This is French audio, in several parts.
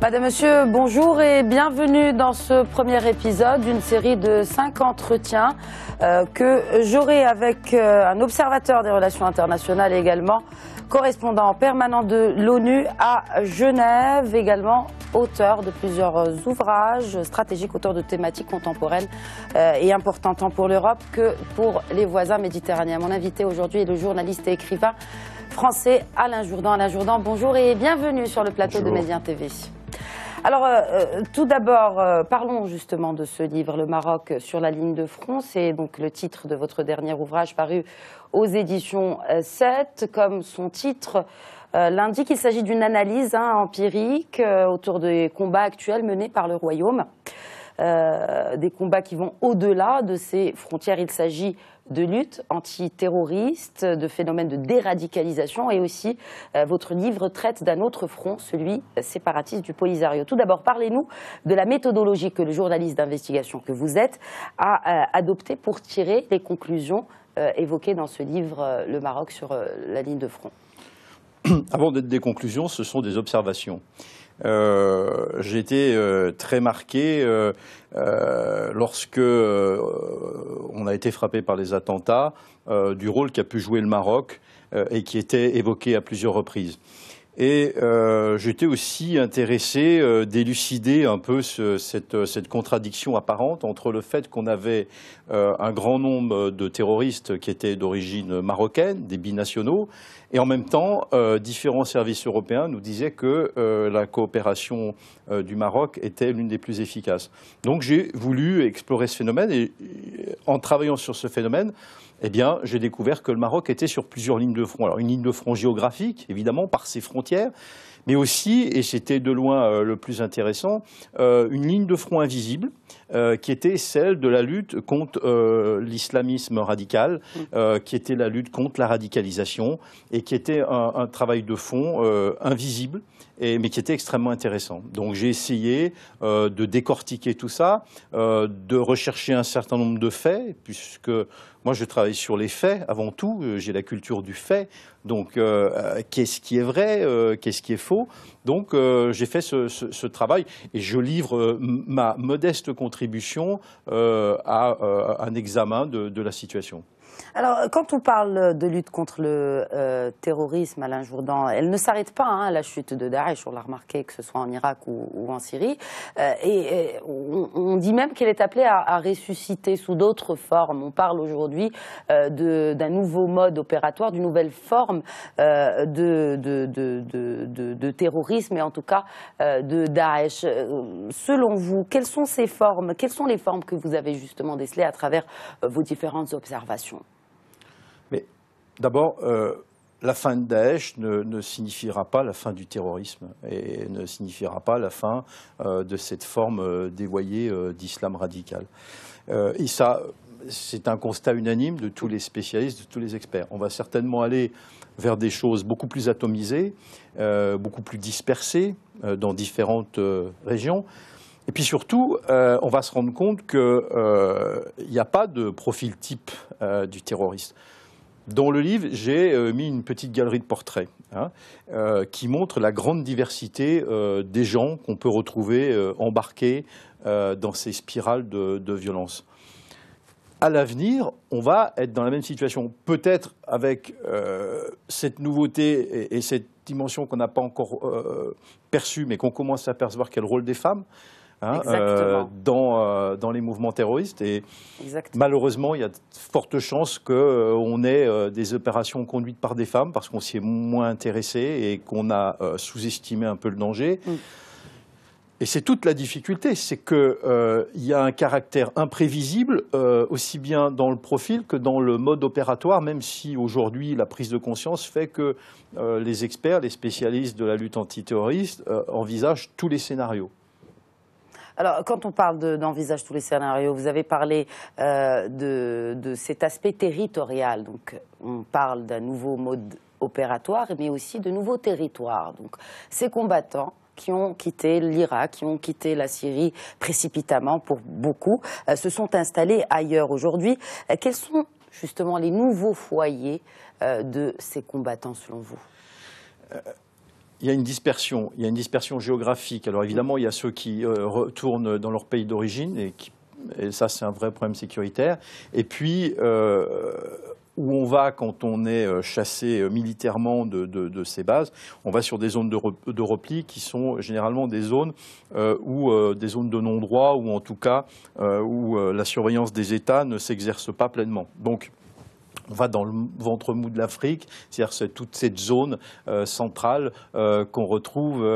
Madame, Monsieur, bonjour et bienvenue dans ce premier épisode d'une série de 5 entretiens que j'aurai avec un observateur des relations internationales et également correspondant permanent de l'ONU à Genève, également auteur de plusieurs ouvrages stratégiques, auteur de thématiques contemporaines et importantes tant pour l'Europe que pour les voisins méditerranéens. Mon invité aujourd'hui est le journaliste et écrivain français Alain Jourdan. Alain Jourdan, bonjour et bienvenue sur le plateau de Médien TV. Alors, tout d'abord, parlons justement de ce livre, Le Maroc sur la ligne de front. C'est donc le titre de votre dernier ouvrage paru aux éditions 7. Comme son titre l'indique, il s'agit d'une analyse empirique autour des combats actuels menés par le Royaume. Des combats qui vont au-delà de ces frontières. Il s'agit de lutte antiterroriste, de phénomènes de déradicalisation et aussi votre livre traite d'un autre front, celui séparatiste du Polisario. Tout d'abord, parlez-nous de la méthodologie que le journaliste d'investigation que vous êtes a adoptée pour tirer les conclusions évoquées dans ce livre Le Maroc sur la ligne de front. Avant d'être des conclusions, ce sont des observations. J'ai été très marqué lorsque on a été frappé par les attentats du rôle qu'a pu jouer le Maroc et qui était évoqué à plusieurs reprises. Et j'étais aussi intéressé d'élucider un peu cette contradiction apparente entre le fait qu'on avait un grand nombre de terroristes qui étaient d'origine marocaine, des binationaux, et en même temps, différents services européens nous disaient que la coopération du Maroc était l'une des plus efficaces. Donc j'ai voulu explorer ce phénomène et en travaillant sur ce phénomène, eh bien, j'ai découvert que le Maroc était sur plusieurs lignes de front. Alors, une ligne de front géographique, évidemment, par ses frontières, mais aussi, et c'était de loin le plus intéressant, une ligne de front invisible, qui était celle de la lutte contre l'islamisme radical, qui était la lutte contre la radicalisation, et qui était un travail de fond invisible, mais qui était extrêmement intéressant. Donc j'ai essayé de décortiquer tout ça, de rechercher un certain nombre de faits, puisque moi je travaille sur les faits avant tout, j'ai la culture du fait, donc qu'est-ce qui est vrai, qu'est-ce qui est faux. Donc j'ai fait ce travail et je livre ma modeste contribution à un examen de la situation. Alors, quand on parle de lutte contre le terrorisme, Alain Jourdan, elle ne s'arrête pas à la chute de Daesh, on l'a remarqué, que ce soit en Irak ou en Syrie, et on dit même qu'elle est appelée à ressusciter sous d'autres formes. On parle aujourd'hui d'un nouveau mode opératoire, d'une nouvelle forme de terrorisme, et en tout cas de Daesh. Selon vous, quelles sont ces formes, quelles sont les formes que vous avez justement décelées à travers vos différentes observations? Mais d'abord, la fin de Daesh ne signifiera pas la fin du terrorisme et ne signifiera pas la fin de cette forme dévoyée d'islam radical. Et ça, c'est un constat unanime de tous les spécialistes, de tous les experts. On va certainement aller vers des choses beaucoup plus atomisées, beaucoup plus dispersées dans différentes régions. Et puis surtout, on va se rendre compte qu'il n'y a pas de profil type du terroriste. Dans le livre, j'ai mis une petite galerie de portraits qui montre la grande diversité des gens qu'on peut retrouver embarqués dans ces spirales de violence. À l'avenir, on va être dans la même situation, peut-être avec cette nouveauté et cette dimension qu'on n'a pas encore perçue, mais qu'on commence à percevoir, qu'est le rôle des femmes. Dans les mouvements terroristes. Et malheureusement, il y a de fortes chances qu'on ait des opérations conduites par des femmes parce qu'on s'y est moins intéressé et qu'on a sous-estimé un peu le danger. Et c'est toute la difficulté, c'est qu'il y a un caractère imprévisible, aussi bien dans le profil que dans le mode opératoire, même si aujourd'hui la prise de conscience fait que les experts, les spécialistes de la lutte antiterroriste envisagent tous les scénarios. Alors, quand on parle d'envisage tous les scénarios, vous avez parlé de cet aspect territorial. Donc, on parle d'un nouveau mode opératoire, mais aussi de nouveaux territoires. Donc, ces combattants qui ont quitté l'Irak, qui ont quitté la Syrie précipitamment pour beaucoup, se sont installés ailleurs aujourd'hui. Quels sont justement les nouveaux foyers de ces combattants selon vous ? Il y a une dispersion géographique. Alors évidemment, il y a ceux qui retournent dans leur pays d'origine et ça c'est un vrai problème sécuritaire. Et puis où on va quand on est chassé militairement de ces bases, on va sur des zones de repli qui sont généralement des zones des zones de non-droit ou en tout cas où la surveillance des États ne s'exerce pas pleinement. Donc on va dans le ventre mou de l'Afrique, c'est-à-dire c'est toute cette zone centrale qu'on retrouve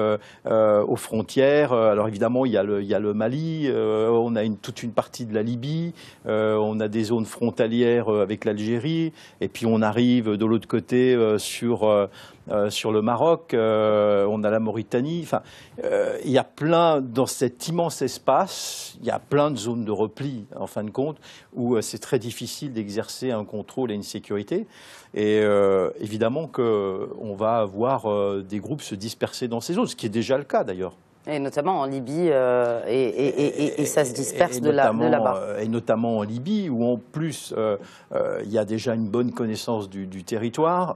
aux frontières. Alors évidemment, il y a le Mali, on a toute une partie de la Libye, on a des zones frontalières avec l'Algérie, et puis on arrive de l'autre côté sur le Maroc, on a la Mauritanie. Enfin, il y a plein, dans cet immense espace, il y a plein de zones de repli, en fin de compte, où c'est très difficile d'exercer un contrôle et une sécurité. Et évidemment qu'on va avoir des groupes se disperser dans ces zones, ce qui est déjà le cas d'ailleurs. Et notamment en Libye, et ça se disperse de là-bas. Et notamment en Libye, où en plus, il y a déjà une bonne connaissance du territoire,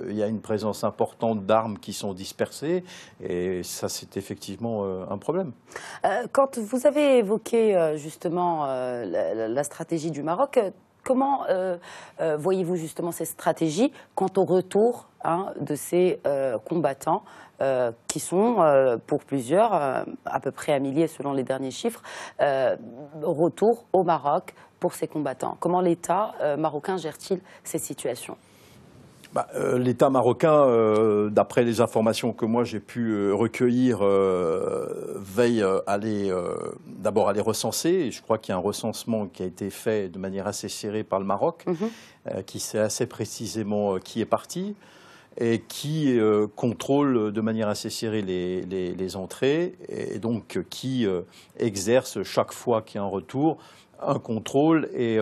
il y a une présence importante d'armes qui sont dispersées, et ça, c'est effectivement un problème. Quand vous avez évoqué justement la stratégie du Maroc, comment voyez-vous justement ces stratégies quant au retour de ces combattants qui sont, pour plusieurs, à peu près un millier selon les derniers chiffres, retour au Maroc pour ces combattants? Comment l'État marocain gère-t-il ces situations? L'État marocain, d'après les informations que moi j'ai pu recueillir, veille d'abord à les recenser. Et je crois qu'il y a un recensement qui a été fait de manière assez serrée par le Maroc, qui sait assez précisément qui est parti et qui contrôle de manière assez serrée les entrées et donc qui exerce chaque fois qu'il y a un retour un contrôle et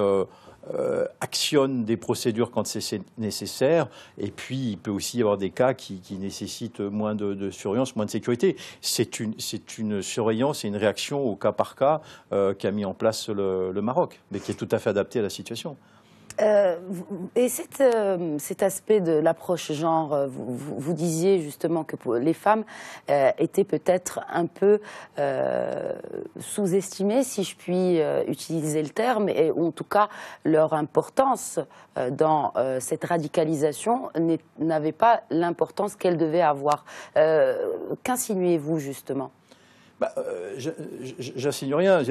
actionne des procédures quand c'est nécessaire, et puis il peut aussi y avoir des cas qui nécessitent moins de surveillance, moins de sécurité. C'est une surveillance et une réaction au cas par cas qu'a mis en place le Maroc, mais qui est tout à fait adapté à la situation. Et cet aspect de l'approche genre, vous disiez justement que les femmes étaient peut-être un peu sous-estimées, si je puis utiliser le terme, et en tout cas leur importance dans cette radicalisation n'avait pas l'importance qu'elle devait avoir. Qu'insinuez-vous justement ? J'insinue rien.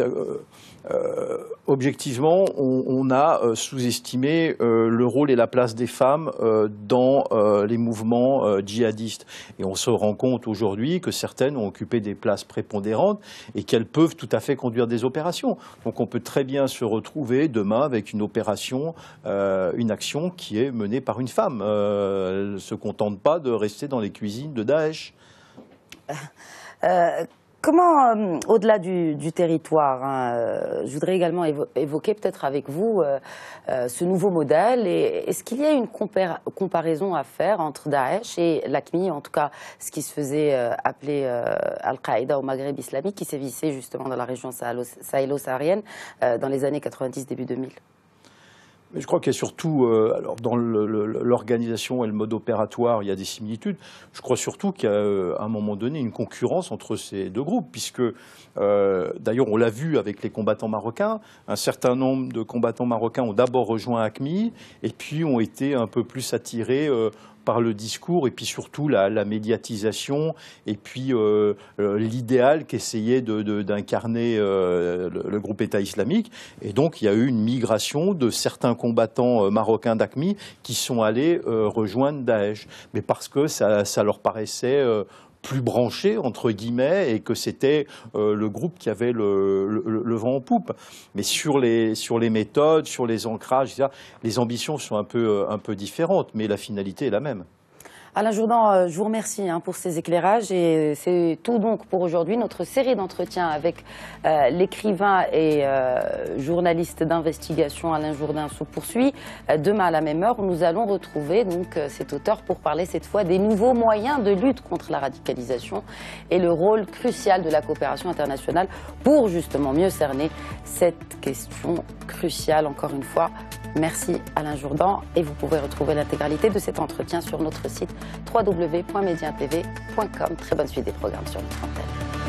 Objectivement, on a sous-estimé le rôle et la place des femmes dans les mouvements djihadistes. Et on se rend compte aujourd'hui que certaines ont occupé des places prépondérantes et qu'elles peuvent tout à fait conduire des opérations. Donc on peut très bien se retrouver demain avec une opération, une action qui est menée par une femme. Elle ne se contente pas de rester dans les cuisines de Daesh. Comment, au-delà du territoire, je voudrais également évoquer peut-être avec vous ce nouveau modèle. Est-ce qu'il y a une comparaison à faire entre Daesh et l'AQMI, en tout cas ce qui se faisait appeler Al-Qaïda au Maghreb islamique, qui sévissait justement dans la région sahélo-saharienne dans les années 90, début 2000 ? Mais je crois qu'il y a surtout, alors dans l'organisation et le mode opératoire, il y a des similitudes. Je crois surtout qu'il y a à un moment donné une concurrence entre ces deux groupes, puisque d'ailleurs on l'a vu avec les combattants marocains, un certain nombre de combattants marocains ont d'abord rejoint AQMI et puis ont été un peu plus attirés par le discours et puis surtout la médiatisation et puis l'idéal qu'essayait d'incarner le groupe État islamique. Et donc il y a eu une migration de certains combattants marocains d'AQMI qui sont allés rejoindre Daesh. Mais parce que ça leur paraissait plus branché, entre guillemets, et que c'était le groupe qui avait le vent en poupe. Mais sur les méthodes, sur les ancrages, etc., les ambitions sont un peu différentes, mais la finalité est la même. Alain Jourdan, je vous remercie pour ces éclairages et c'est tout donc pour aujourd'hui. Notre série d'entretiens avec l'écrivain et journaliste d'investigation Alain Jourdan se poursuit. Demain à la même heure, nous allons retrouver donc cet auteur pour parler cette fois des nouveaux moyens de lutte contre la radicalisation et le rôle crucial de la coopération internationale pour justement mieux cerner cette question cruciale encore une fois. Merci Alain Jourdan et vous pouvez retrouver l'intégralité de cet entretien sur notre site www.mediatv.fr. Très bonne suite des programmes sur notre antenne.